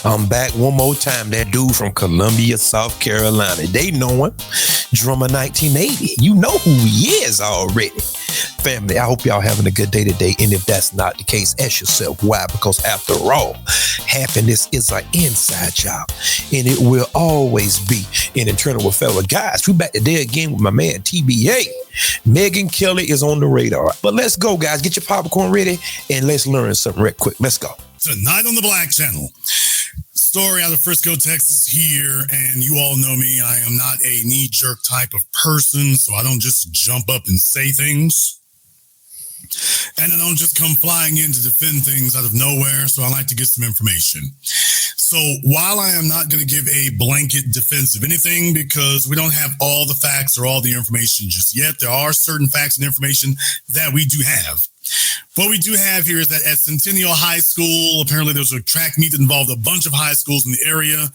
I'm back one more time. That dude from Columbia, South Carolina. They know him. Drummer 1980. You know who he is already. Family, I hope y'all having a good day today. And if that's not the case, ask yourself why. Because after all, happiness is an inside job. And it will always be. And in turn with fellow guys, we back today again with my man TBA. Megyn Kelly is on the radar. But let's go, guys. Get your popcorn ready and let's learn something real quick. Let's go. Tonight on the Black Channel, story out of Frisco, Texas here, and you all know me. I am not a knee-jerk type of person, so I don't just jump up and say things. And I don't just come flying in to defend things out of nowhere, so I like to get some information. So while I am not going to give a blanket defense of anything because we don't have all the facts or all the information just yet, there are certain facts and information that we do have. What we do have here is that at Centennial High School, apparently there was a track meet that involved a bunch of high schools in the area.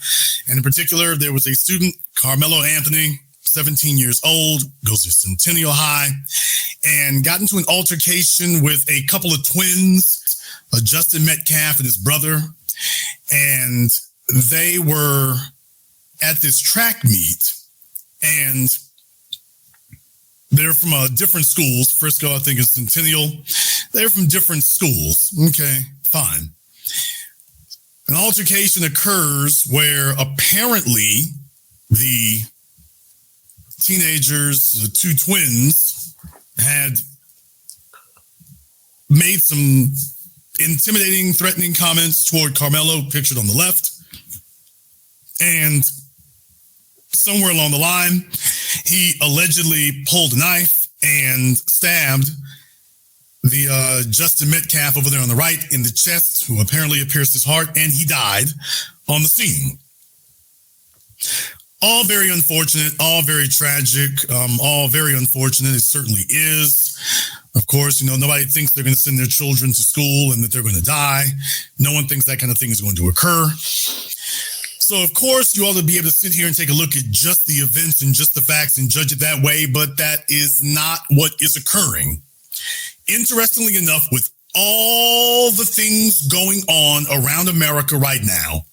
And in particular, there was a student, Carmelo Anthony, 17 years old, goes to Centennial High, and got into an altercation with a couple of twins, Justin Metcalf and his brother. And they were at this track meet, and they're from different schools. Frisco, I think, is Centennial. They're from different schools. Okay, fine. An altercation occurs where apparently the teenagers, the two twins, had made some intimidating, threatening comments toward Carmelo, pictured on the left. And somewhere along the line, he allegedly pulled a knife and stabbed the Justin Metcalf over there on the right in the chest, who apparently pierced his heart, and he died on the scene. All very unfortunate, all very tragic, all very unfortunate. It certainly is. Of course, you know, nobody thinks they're going to send their children to school and that they're going to die. No one thinks that kind of thing is going to occur. So, of course, you ought to be able to sit here and take a look at just the events and just the facts and judge it that way, but that is not what is occurring. Interestingly enough, with all the things going on around America right now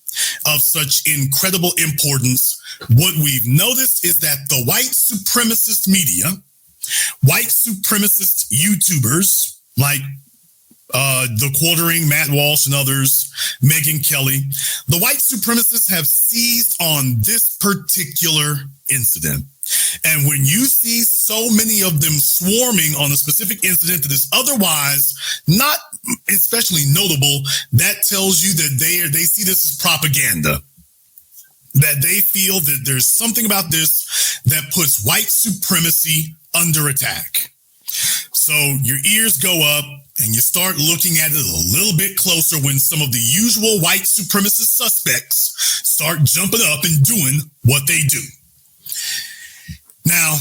of such incredible importance, what we've noticed is that the white supremacist media, white supremacist YouTubers like The Quartering, Matt Walsh and others, Megyn Kelly, the white supremacists have seized on this particular incident. And when you see so many of them swarming on a specific incident that is otherwise not especially notable, that tells you that they see this as propaganda. That they feel that there's something about this that puts white supremacy under attack. So your ears go up and you start looking at it a little bit closer when some of the usual white supremacist suspects start jumping up and doing what they do. Now,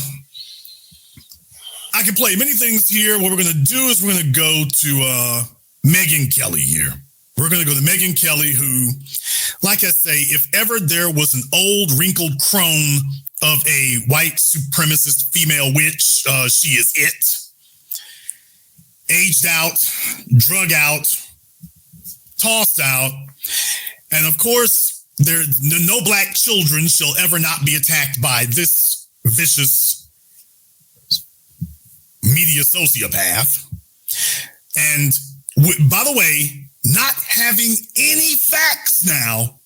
I can play many things here. What we're going to do is we're going to go to Megyn Kelly here. We're going to go to Megyn Kelly, who, like I say, if ever there was an old wrinkled crone of a white supremacist female witch, she is it. Aged out, drug out, tossed out. And of course, no black children shall ever not be attacked by this vicious media sociopath. And by the way, not having any facts now,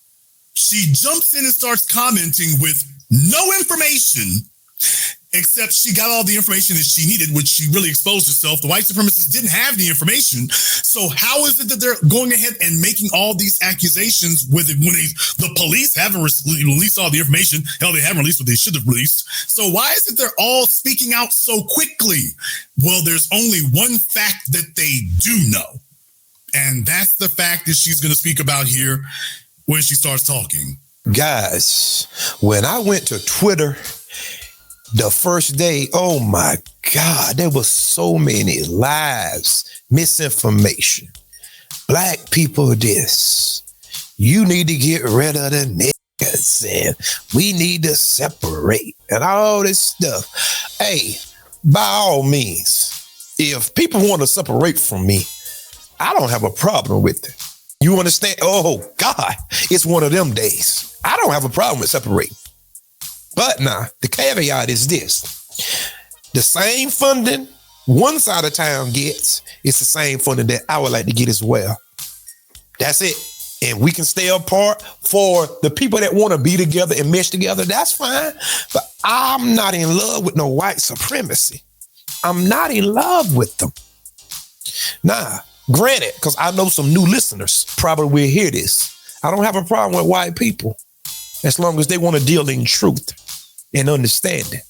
she jumps in and starts commenting with no information, except she got all the information that she needed, which she really exposed herself. The white supremacists didn't have the information. So how is it that they're going ahead and making all these accusations with it when the police haven't released all the information? Hell, they haven't released what they should have released. So why is it they're all speaking out so quickly? Well, there's only one fact that they do know. And that's the fact that she's going to speak about here when she starts talking. Guys, when I went to Twitter the first day, oh my God, there was so many lies, misinformation. Black people this. You need to get rid of the niggas and we need to separate and all this stuff. Hey, by all means, if people want to separate from me, I don't have a problem with it. You understand? Oh, God, it's one of them days. I don't have a problem with separating. But now, the caveat is this. The same funding one side of town gets is the same funding that I would like to get as well. That's it. And we can stay apart for the people that want to be together and mesh together. That's fine. But I'm not in love with no white supremacy. I'm not in love with them. Nah, granted, because I know some new listeners probably will hear this. I don't have a problem with white people as long as they want to deal in truth and understanding.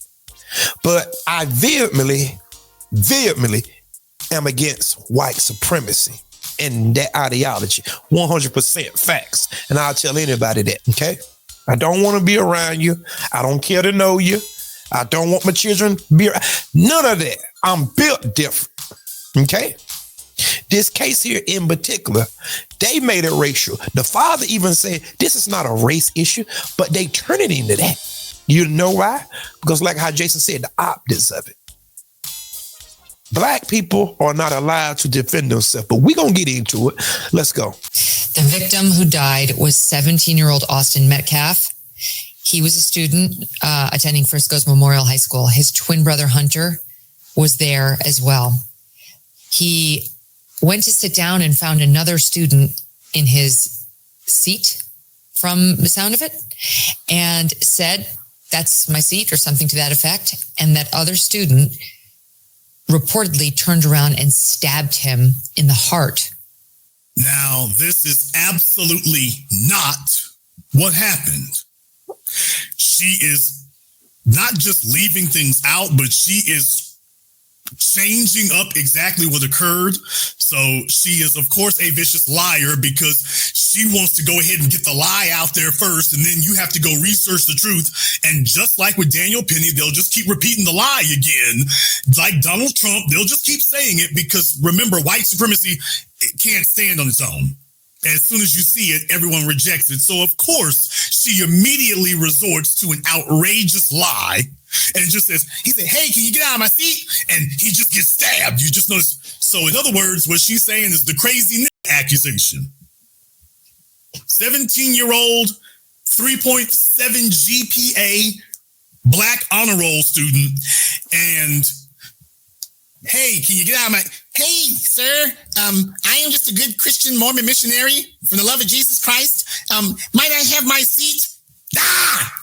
But I vehemently am against white supremacy and that ideology. 100% facts. And I'll tell anybody that, okay? I don't want to be around you. I don't care to know you. I don't want my children to be around. None of that. I'm built different, okay? This case here in particular, they made it racial. The father even said, this is not a race issue, but they turn it into that. You know why? Because like how Jason said, the optics of it. Black people are not allowed to defend themselves, but we're going to get into it. Let's go. The victim who died was 17-year-old Austin Metcalf. He was a student attending Frisco's Memorial High School. His twin brother, Hunter, was there as well. He went to sit down and found another student in his seat from the sound of it and said, "That's my seat," or something to that effect. And that other student reportedly turned around and stabbed him in the heart. Now, this is absolutely not what happened. She is not just leaving things out, but she is changing up exactly what occurred. So she is, of course, a vicious liar because she wants to go ahead and get the lie out there first, and then you have to go research the truth. And just like with Daniel Penny, they'll just keep repeating the lie again. Like Donald Trump, they'll just keep saying it because, remember, white supremacy, it can't stand on its own. As soon as you see it, everyone rejects it. So, of course, she immediately resorts to an outrageous lie and just says, he said, "Hey, can you get out of my seat?" And he just gets stabbed. You just notice. So, in other words, what she's saying is the crazy accusation. 17-year-old, 3.7 GPA, Black honor roll student. And, "Hey, can you get out of my..." "Hey, sir, I am just a good Christian Mormon missionary from the love of Jesus Christ. Might I have my seat?" Ah!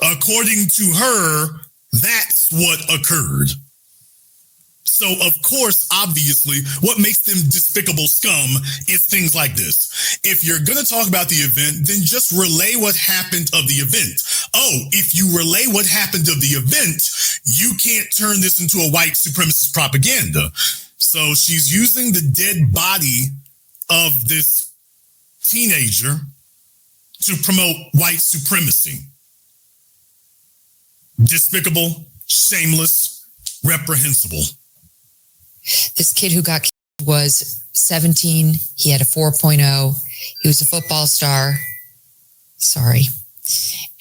According to her, that's what occurred. So, of course, obviously, what makes them despicable scum is things like this. If you're going to talk about the event, then just relay what happened of the event. Oh, if you relay what happened of the event, you can't turn this into a white supremacist propaganda. So she's using the dead body of this teenager to promote white supremacy. Despicable, shameless, reprehensible. This kid who got killed was 17. He had a 4.0. He was a football star. Sorry.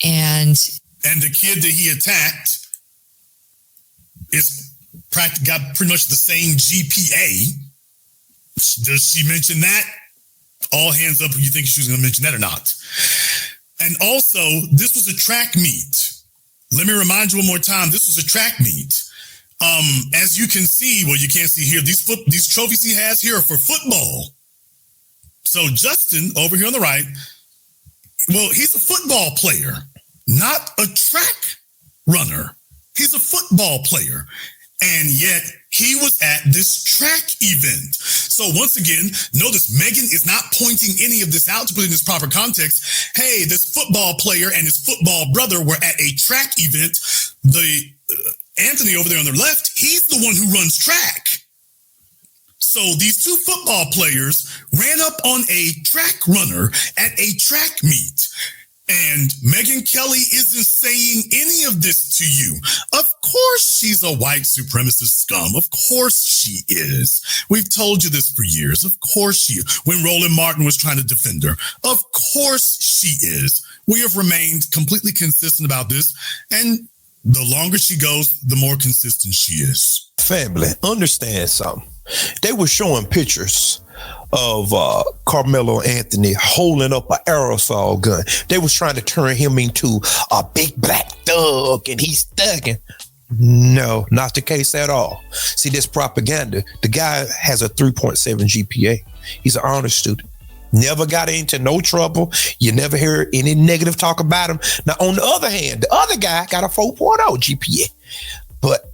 And the kid that he attacked got pretty much the same GPA. Does she mention that? All hands up if you think she was going to mention that or not. And also, this was a track meet. Let me remind you one more time, this was a track meet. As you can see, well, you can't see here, these trophies he has here are for football. So Justin, over here on the right, well, he's a football player, not a track runner. He's a football player. And yet he was at this track event. So once again, notice Megan is not pointing any of this out to put it in its proper context. Hey, this football player and his football brother were at a track event. Anthony over there on the left, he's the one who runs track. So these two football players ran up on a track runner at a track meet. And Megyn Kelly isn't saying any of this to you. Of course she's a white supremacist scum. Of course she is. We've told you this for years. Of course she is. When Roland Martin was trying to defend her. Of course she is. We have remained completely consistent about this. And the longer she goes, the more consistent she is. Family, understand something. They were showing pictures of Carmelo Anthony holding up an aerosol gun. They was trying to turn him into a big black thug and he's thugging. No, not the case at all. See, this propaganda. The guy has a 3.7 GPA. He's an honor student. Never got into no trouble. You never hear any negative talk about him. Now, on the other hand, the other guy got a 4.0 GPA. But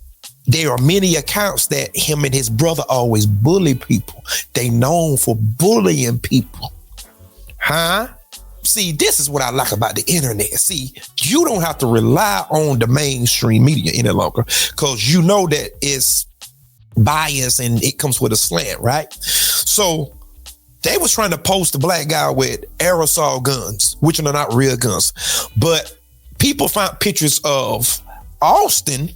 there are many accounts that him and his brother always bully people. They known for bullying people. Huh? See, this is what I like about the internet. See, you don't have to rely on the mainstream media any longer because you know that it's bias and it comes with a slant, right? So they was trying to post the black guy with aerosol guns, which are not real guns. But people found pictures of Austin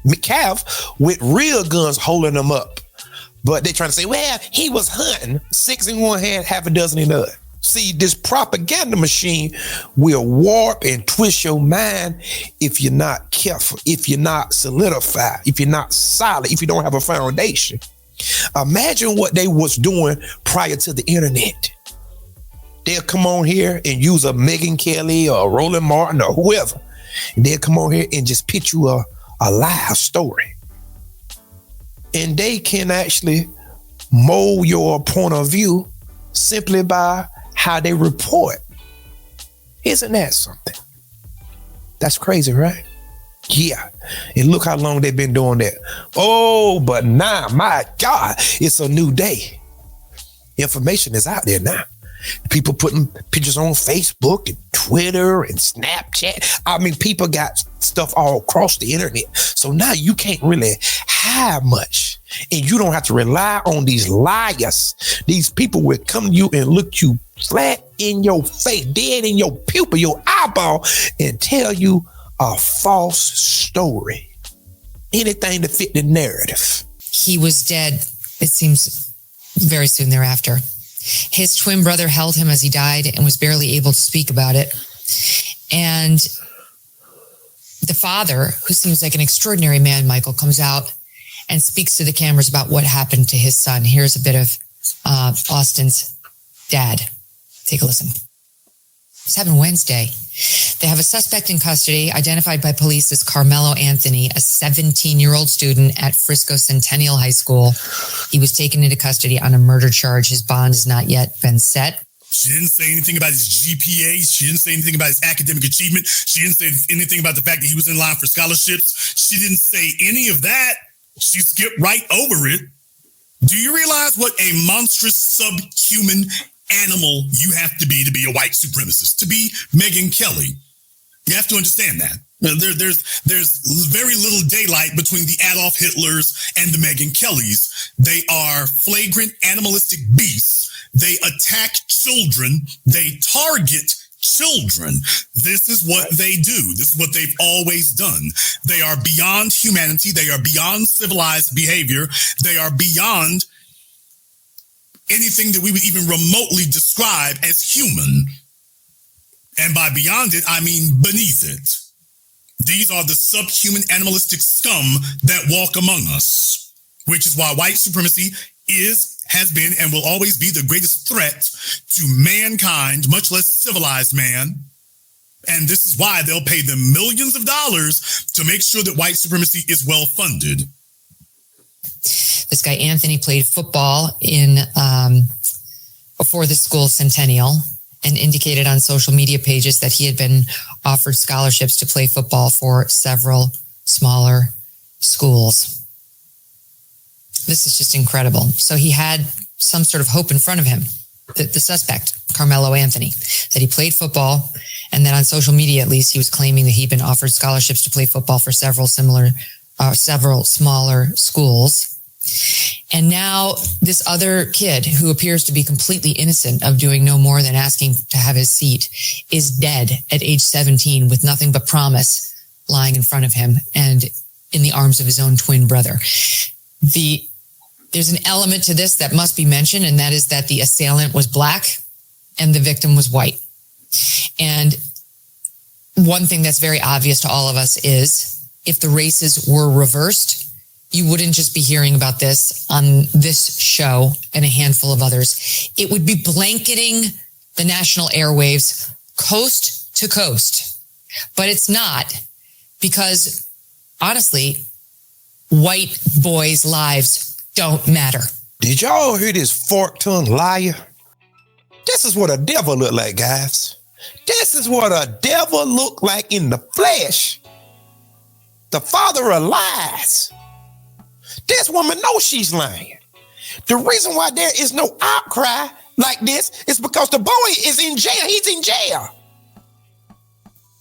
Metcalf with real guns holding them up. But they're trying to say, well, he was hunting 6 in one hand, half a dozen in the other. See, this propaganda machine will warp and twist your mind if you're not careful, if you're not solidified, if you're not solid, if you don't have a foundation. Imagine what they was doing prior to the internet. They'll come on here and use a Megyn Kelly or a Roland Martin or whoever. And they'll come on here and just pitch you a live story. And they can actually mold your point of view simply by how they report. Isn't that something? That's crazy, right? Yeah. And look how long they've been doing that. Oh, but now, my God, it's a new day. Information is out there now. People putting pictures on Facebook and Twitter and Snapchat. I mean, people got stuff all across the internet. So now you can't really hide much. And you don't have to rely on these liars. These people will come to you and look you flat in your face, dead in your pupil, your eyeball, and tell you a false story. Anything to fit the narrative. He was dead, it seems, very soon thereafter. His twin brother held him as he died and was barely able to speak about it. And the father, who seems like an extraordinary man, Michael, comes out and speaks to the cameras about what happened to his son. Here's a bit of Austin's dad. Take a listen. This happened Wednesday. They have a suspect in custody, identified by police as Carmelo Anthony, a 17-year-old student at Frisco Centennial High School. He was taken into custody on a murder charge. His bond has not yet been set. She didn't say anything about his GPA. She didn't say anything about his academic achievement. She didn't say anything about the fact that he was in line for scholarships. She didn't say any of that. She skipped right over it. Do you realize what a monstrous subhuman animal you have to be a white supremacist, to be Megyn Kelly? You have to understand that. There's very little daylight between the Adolf Hitlers and the Megyn Kellys. They are flagrant animalistic beasts. They attack children. They target children. This is what they do. This is what they've always done. They are beyond humanity. They are beyond civilized behavior. They are beyond anything that we would even remotely describe as human. And by beyond it, I mean beneath it. These are the subhuman animalistic scum that walk among us, which is why white supremacy has been, and will always be the greatest threat to mankind, much less civilized man. And this is why they'll pay them millions of dollars to make sure that white supremacy is well funded. This guy, Anthony, played football before the school centennial and indicated on social media pages that he had been offered scholarships to play football for several smaller schools. This is just incredible. So he had some sort of hope in front of him, the suspect, Carmelo Anthony, that he played football. And then on social media, at least, he was claiming that he'd been offered scholarships to play football for several smaller schools. And now this other kid, who appears to be completely innocent of doing no more than asking to have his seat, is dead at age 17 with nothing but promise lying in front of him and in the arms of his own twin brother. There's an element to this that must be mentioned, and that is that the assailant was black and the victim was white. And one thing that's very obvious to all of us is if the races were reversed, you wouldn't just be hearing about this on this show and a handful of others. It would be blanketing the national airwaves coast to coast. But it's not, because honestly, white boys' lives don't matter. Did y'all hear this fork-tongued liar? This is what a devil look like, guys. This is what a devil look like in the flesh. The father of lies. This woman knows she's lying. The reason why there is no outcry like this is because the boy is in jail. He's in jail.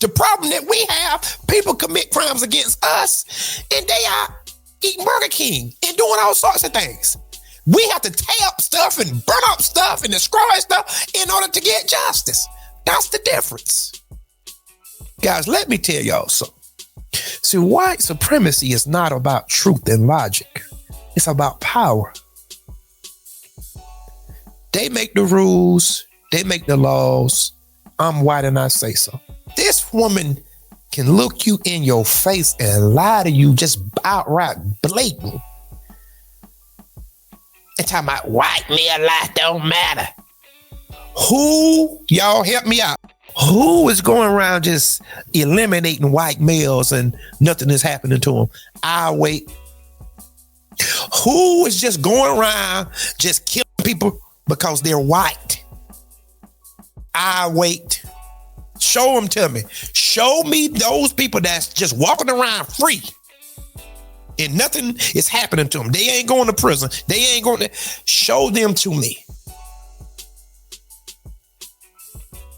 The problem that we have, people commit crimes against us and they are eating Burger King and doing all sorts of things. We have to tear up stuff and burn up stuff and destroy stuff in order to get justice. That's the difference. Guys, let me tell y'all something. See, white supremacy is not about truth and logic. It's about power. They make the rules. They make the laws. I'm white and I say so. This woman can look you in your face and lie to you just outright blatant. And talking about white male life don't matter. Who, y'all help me out, who is going around just eliminating white males and nothing is happening to them? I'll wait. Who is just going around just killing people because they're white? I'll wait. Show them to me. Show me those people that's just walking around free and nothing is happening to them. They ain't going to prison. They ain't going to. Show them to me.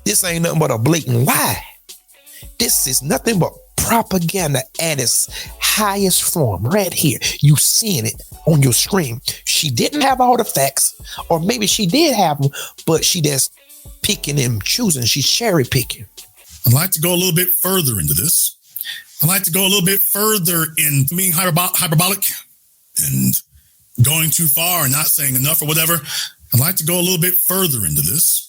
This ain't nothing but a blatant lie. This is nothing but propaganda at its highest form right here. You seeing it on your screen. She didn't have all the facts, or maybe she did have them, but she just picking and choosing. She's cherry picking. I'd like to go a little bit further into this. I'd like to go a little bit further in being hyperbolic and going too far and not saying enough or whatever. I'd like to go a little bit further into this.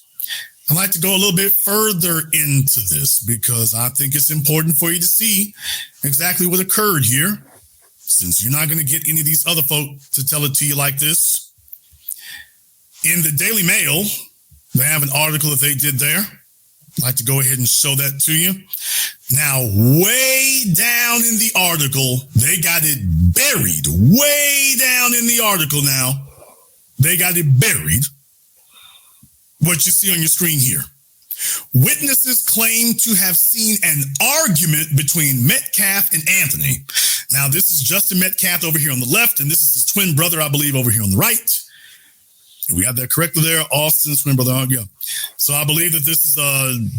I'd like to go a little bit further into this because I think it's important for you to see exactly what occurred here, since you're not going to get any of these other folk to tell it to you like this. In the Daily Mail, they have an article that they did there. I'd like to go ahead and show that to you. Now, way down in the article, they got it buried. Way down in the article now, they got it buried. What you see on your screen here. Witnesses claim to have seen an argument between Metcalf and Anthony. Now, this is Justin Metcalf over here on the left, and this is his twin brother, I believe, over here on the right. We have that correctly there. Austin's twin brother. Yeah. So I believe that this is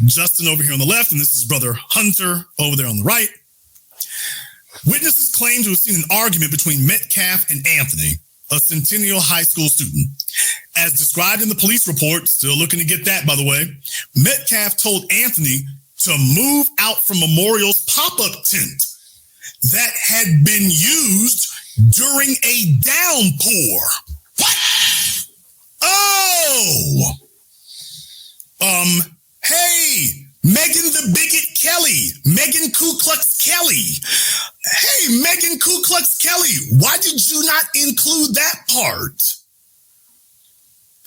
Justin over here on the left, and this is brother Hunter over there on the right. Witnesses claim to have seen an argument between Metcalf and Anthony, a Centennial High School student. As described in the police report, still looking to get that, by the way, Metcalf told Anthony to move out from Memorial's pop-up tent that had been used during a downpour. What? Oh! Hey, Megan the Bigot Kelly, Megan Ku Klux Kelly. Hey, Megan Ku Klux Kelly, why did you not include that part?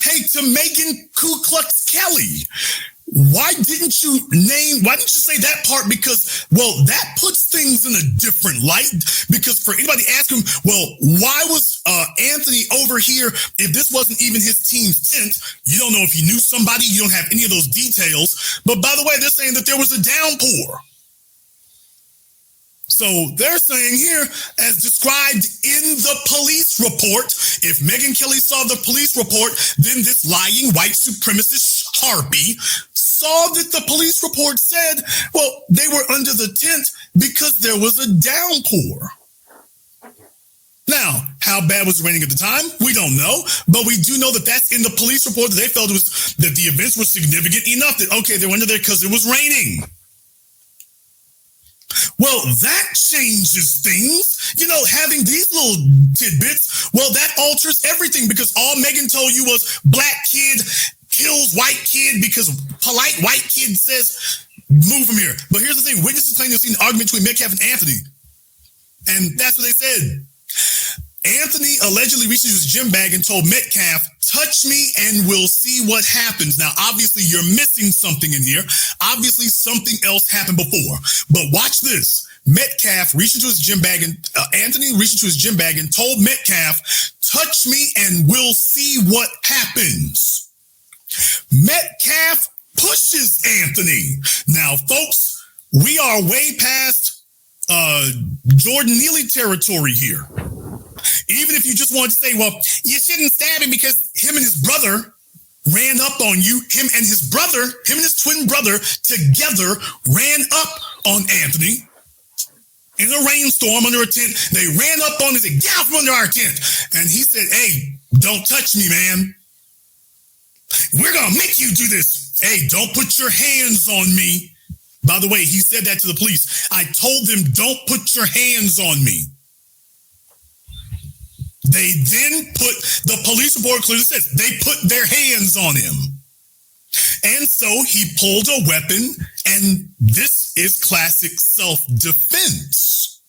Hey, to Megan Ku Klux Kelly, why didn't you say that part? Because, well, that puts things in a different light. Because for anybody asking, well, why was Anthony over here if this wasn't even his team's tent? You don't know if he knew somebody. You don't have any of those details. But by the way, they're saying that there was a downpour. So they're saying here, as described in the police report, if Megyn Kelly saw the police report, then this lying white supremacist harpy saw that the police report said, well, they were under the tent because there was a downpour. Now, how bad was it raining at the time? We don't know, but we do know that that's in the police report that they felt that the events were significant enough that, okay, they were under there because it was raining. Well, that changes things. You know, having these little tidbits, well, that alters everything because all Megan told you was black kid kills white kid because polite white kid says, move from here. But here's the thing. Witnesses claim to have seen an argument between Metcalf and Anthony. And that's what they said. Anthony allegedly reached into his gym bag and told Metcalf, touch me and we'll see what happens. Now, obviously, you're missing something in here. Obviously, something else happened before. But watch this. Metcalf reached into his gym bag and Anthony reached into his gym bag and told Metcalf, touch me and we'll see what happens. Metcalf pushes Anthony. Now, folks, we are way past Jordan Neely territory here. Even if you just wanted to say, well, you shouldn't stab him because him and his brother ran up on you. Him and his twin brother together ran up on Anthony in a rainstorm under a tent. They ran up on him and said, get out from under our tent. And he said, hey, don't touch me, man. We're going to make you do this. Hey, don't put your hands on me. By the way, he said that to the police. I told them, don't put your hands on me. They then the police report clearly says they put their hands on him. And so he pulled a weapon, and this is classic self-defense.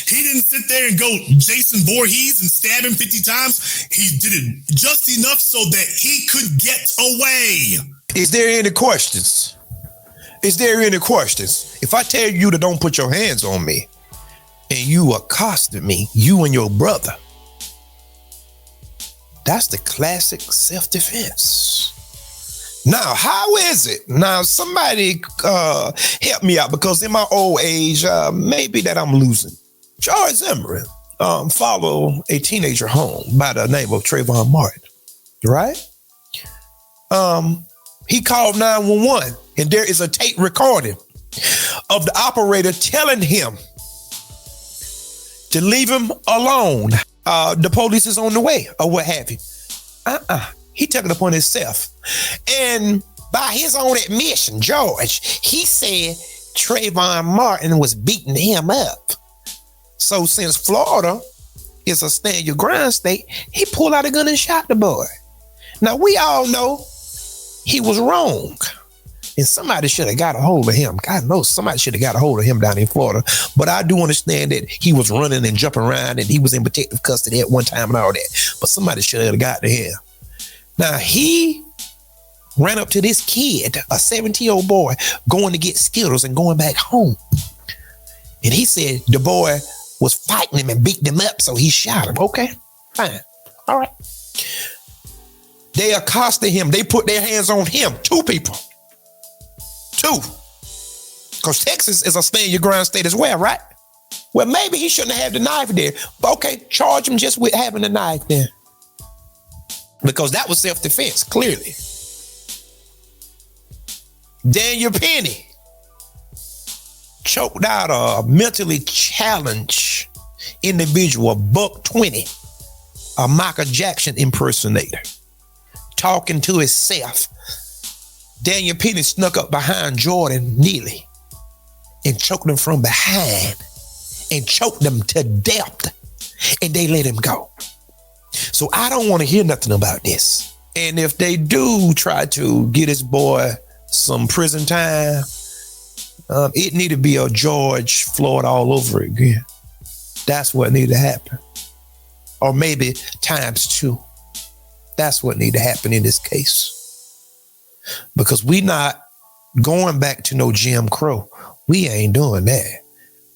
He didn't sit there and go Jason Voorhees and stab him 50 times. He did it just enough so that he could get away. Is there any questions? If I tell you to don't put your hands on me, and you accosted me, you and your brother, that's the classic self-defense. Now, how is it? Now, somebody help me out, because in my old age, maybe that I'm losing. George Zimmerman followed a teenager home by the name of Trayvon Martin, right? He called 911, and there is a tape recording of the operator telling him to leave him alone. The police is on the way, or what have you. He took it upon himself. And by his own admission, George, he said Trayvon Martin was beating him up. So since Florida is a stand your ground state, he pulled out a gun and shot the boy. Now, we all know he was wrong. And somebody should have got a hold of him. God knows somebody should have got a hold of him down in Florida. But I do understand that he was running and jumping around and he was in protective custody at one time and all that. But somebody should have got to him. Now, he ran up to this kid, a 17-year-old boy, going to get Skittles and going back home. And he said the boy was fighting him and beating him up, so he shot him. Okay, fine. All right. They accosted him. They put their hands on him. Two people. Because Texas is a stand your ground state as well, right? Well, maybe he shouldn't have had the knife there. But okay, charge him just with having the knife there. Because that was self-defense, clearly. Daniel Penny choked out a mentally challenged individual, $120, a Michael Jackson impersonator, talking to himself. Daniel Penny snuck up behind Jordan Neely and choked him from behind and choked him to death, and they let him go. So I don't want to hear nothing about this. And if they do try to get this boy some prison time, it need to be a George Floyd all over again. That's what need to happen. Or maybe ×2. That's what need to happen in this case. Because we not going back to no Jim Crow. We ain't doing that.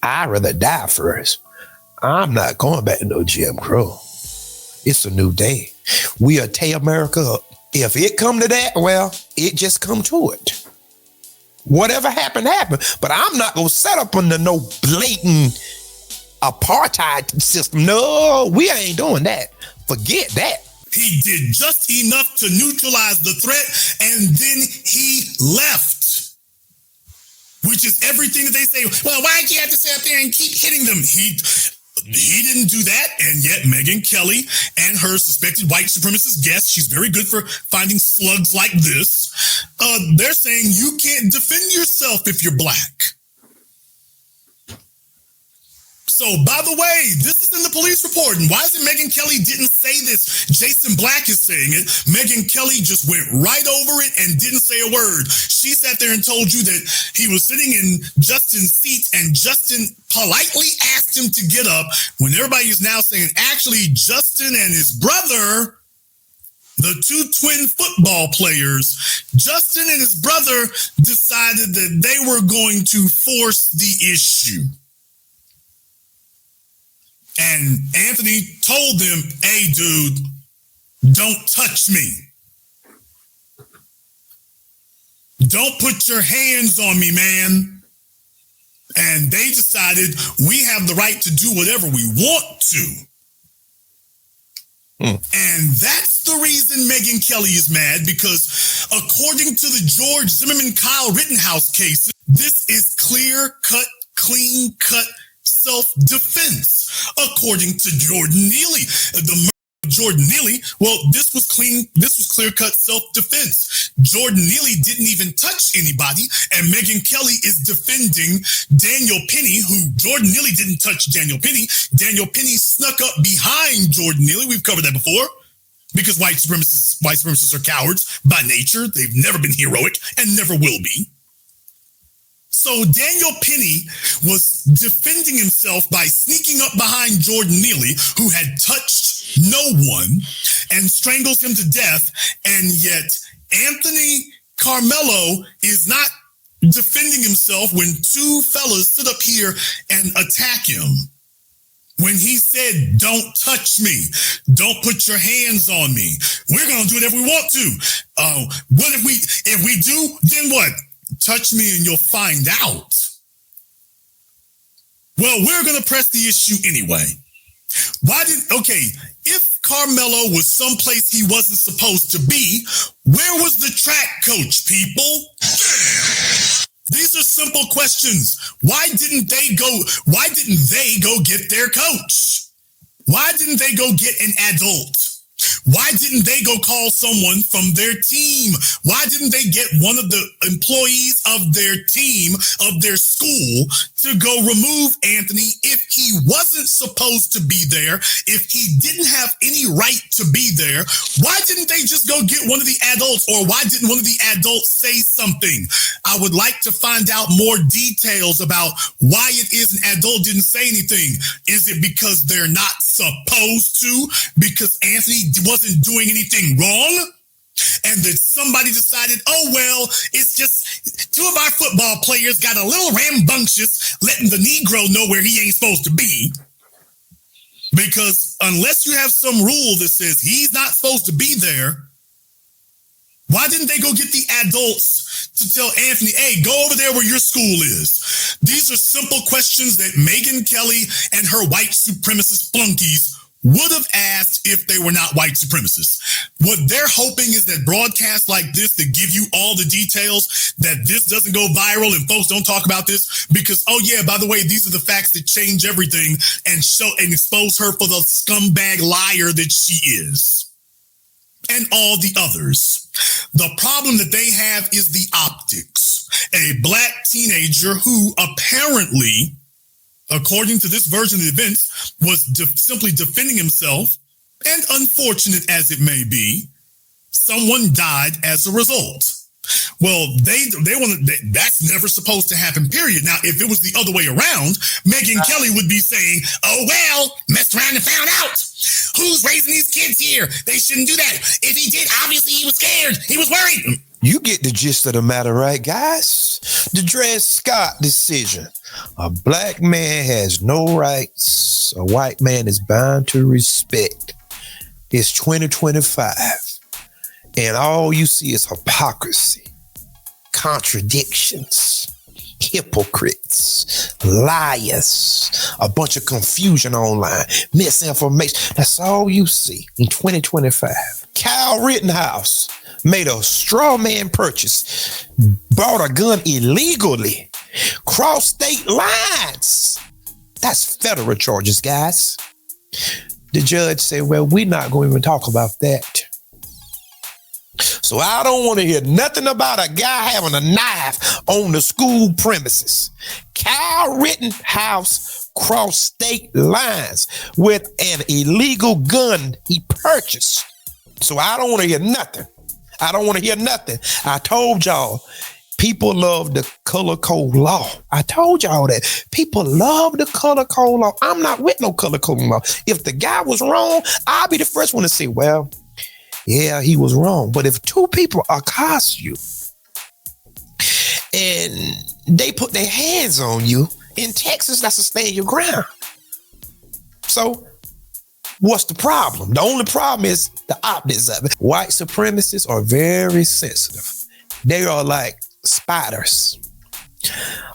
I'd rather die first. I'm not going back to no Jim Crow. It's a new day. We'll tear America up. If it come to that, well, it just come to it. Whatever happened, happened. But I'm not going to set up under no blatant apartheid system. No, we ain't doing that. Forget that. He did just enough to neutralize the threat, and then he left. Which is everything that they say, well, why did you have to sit up there and keep hitting them? He didn't do that, and yet Megyn Kelly and her suspected white supremacist guest, she's very good for finding slugs like this, they're saying you can't defend yourself if you're black. So, by the way, this is in the police report. And why is it Megyn Kelly didn't say this? Jason Black is saying it. Megyn Kelly just went right over it and didn't say a word. She sat there and told you that he was sitting in Justin's seat and Justin politely asked him to get up, when everybody is now saying, actually, Justin and his brother, the two twin football players, Justin and his brother decided that they were going to force the issue. And Anthony told them, hey, dude, don't touch me. Don't put your hands on me, man. And they decided we have the right to do whatever we want to. And that's the reason Megyn Kelly is mad, because according to the George Zimmerman, Kyle Rittenhouse cases, this is clear-cut, clean-cut self-defense. According to Jordan Neely, the murder of Jordan Neely, well, this was clear-cut self-defense. Jordan Neely didn't even touch anybody, and Megyn Kelly is defending Daniel Penny, who Jordan Neely didn't touch Daniel Penny. Daniel Penny snuck up behind Jordan Neely. We've covered that before. Because white supremacists are cowards by nature. They've never been heroic and never will be. So Daniel Penny was defending himself by sneaking up behind Jordan Neely, who had touched no one, and strangles him to death. And yet Anthony Carmelo is not defending himself when two fellas sit up here and attack him. When he said, don't touch me, don't put your hands on me, we're going to do whatever we want to. What if we do, then what? Touch me and you'll find out. Well, we're going to press the issue anyway. If Carmelo was someplace he wasn't supposed to be, where was the track coach, people? These are simple questions. Why didn't they go get their coach? Why didn't they go get an adult? Why didn't they go call someone from their team? Why didn't they get one of the employees of their team, of their school, to go remove Anthony if he wasn't supposed to be there, if he didn't have any right to be there? Why didn't they just go get one of the adults, or why didn't one of the adults say something? I would like to find out more details about why it is an adult didn't say anything. Is it because they're not supposed to? Because Anthony wasn't doing anything wrong? And that somebody decided, oh, well, it's just two of our football players got a little rambunctious, letting the Negro know where he ain't supposed to be. Because unless you have some rule that says he's not supposed to be there, why didn't they go get the adults to tell Anthony, hey, go over there where your school is? These are simple questions that Megyn Kelly and her white supremacist flunkies would have asked if they were not white supremacists. What they're hoping is that broadcasts like this that give you all the details, that this doesn't go viral and folks don't talk about this because, oh yeah, by the way, these are the facts that change everything and show and expose her for the scumbag liar that she is. And all the others. The problem that they have is the optics. A black teenager who apparently, according to this version of the events, was simply defending himself, and unfortunate as it may be, someone died as a result. Well, they want to. That's never supposed to happen, period. Now, if it was the other way around, Megyn Kelly would be saying, oh, well, messed around and found out. Who's raising these kids here? They shouldn't do that. If he did, obviously he was scared. He was worried. You get the gist of the matter, right, guys? The Dred Scott decision. A black man has no rights. A white man is bound to respect. It's 2025. And all you see is hypocrisy, contradictions, hypocrites, liars, a bunch of confusion online, misinformation. That's all you see in 2025. Kyle Rittenhouse made a straw man purchase, bought a gun illegally, crossed state lines. That's federal charges, guys. The judge said, well, we're not going to even talk about that. So I don't want to hear nothing about a guy having a knife on the school premises. Kyle Rittenhouse crossed state lines with an illegal gun he purchased. So I don't want to hear nothing. I don't want to hear nothing. I told y'all, people love the color code law. I told y'all that. People love the color code law. I'm not with no color code law. If the guy was wrong, I'll be the first one to say, well, yeah, he was wrong. But if two people accost you and they put their hands on you, in Texas, that's a stand your ground. So what's the problem? The only problem is the optics of it. White supremacists are very sensitive. They are like spiders.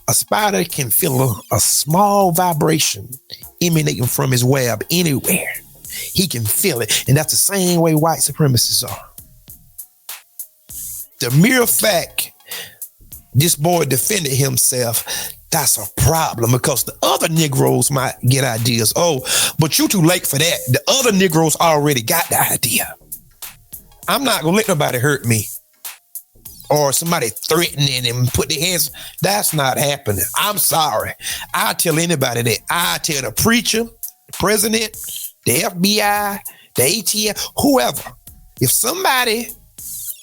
A spider can feel a small vibration emanating from his web anywhere. He can feel it. And that's the same way white supremacists are. The mere fact this boy defended himself, that's a problem, because the other Negroes might get ideas. Oh, but you too late for that. The other Negroes already got the idea. I'm not going to let nobody hurt me or somebody threatening him, put their hands. That's not happening. I'm sorry. I tell anybody that. I tell the preacher, the president, the FBI, the ATF, whoever. If somebody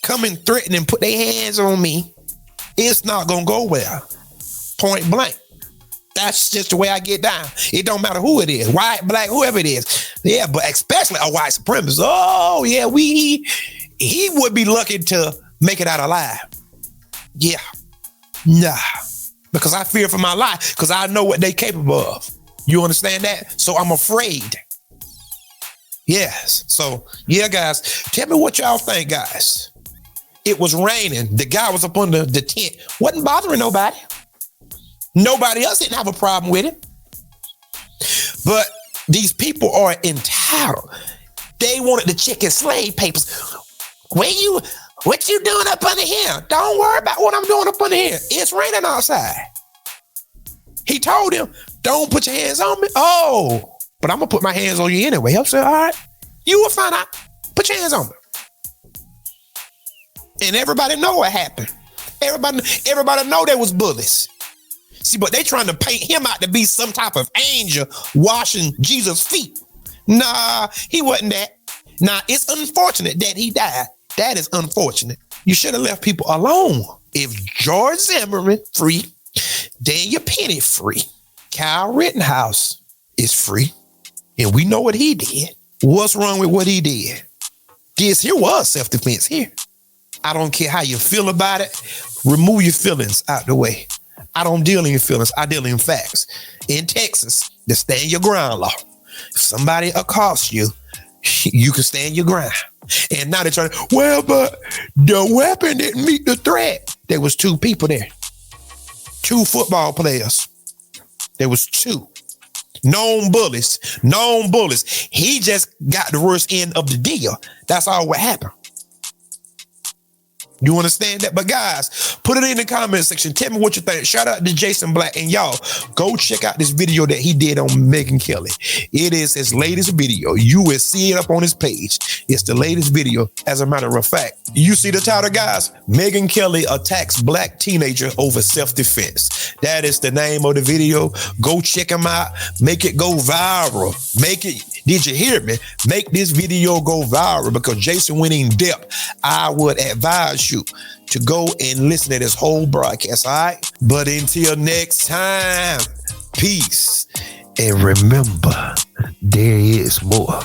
come and threaten and put their hands on me, it's not going to go well. Point blank. That's just the way I get down. It don't matter who it is, white, black, whoever it is. Yeah, but especially a white supremacist. Oh, yeah, he would be lucky to make it out alive. Yeah. Nah. Because I fear for my life, because I know what they capable of. You understand that? So I'm afraid. Yes. So, yeah, guys, tell me what y'all think, guys. It was raining. The guy was up under the tent. Wasn't bothering nobody. Nobody else didn't have a problem with it. But these people are entitled. They wanted to check his slave papers. What you doing up under here? Don't worry about what I'm doing up under here. It's raining outside. He told him, don't put your hands on me. Oh, but I'm going to put my hands on you anyway. I said, all right, you will find out. Put your hands on me. And everybody know what happened. Everybody know there was bullies. See, but they trying to paint him out to be some type of angel washing Jesus' feet. Nah, he wasn't that. Nah, it's unfortunate that he died. That is unfortunate. You should have left people alone. If George Zimmerman free, Daniel Penny free, Kyle Rittenhouse is free, and we know what he did. What's wrong with what he did? This here was self-defense here. I don't care how you feel about it. Remove your feelings out the way. I don't deal in your feelings. I deal in facts. In Texas, the stand your ground law. If somebody accosts you, you can stand your ground. And now they're trying to, well, but the weapon didn't meet the threat. There was two people there. Two football players. There was two. Known bullies. He just got the worst end of the deal. That's all what happened. You understand that? But guys, put it in the comment section. Tell me what you think. Shout out to Jason Black. And y'all, go check out this video that he did on Megyn Kelly. It is his latest video. You will see it up on his page. It's the latest video. As a matter of fact, you see the title, guys? Megyn Kelly attacks black teenager over self-defense. That is the name of the video. Go check him out. Make it go viral. Did you hear me? Make this video go viral, because Jason went in depth. I would advise you to go and listen to this whole broadcast, all right? But until next time, peace. And remember, there is more.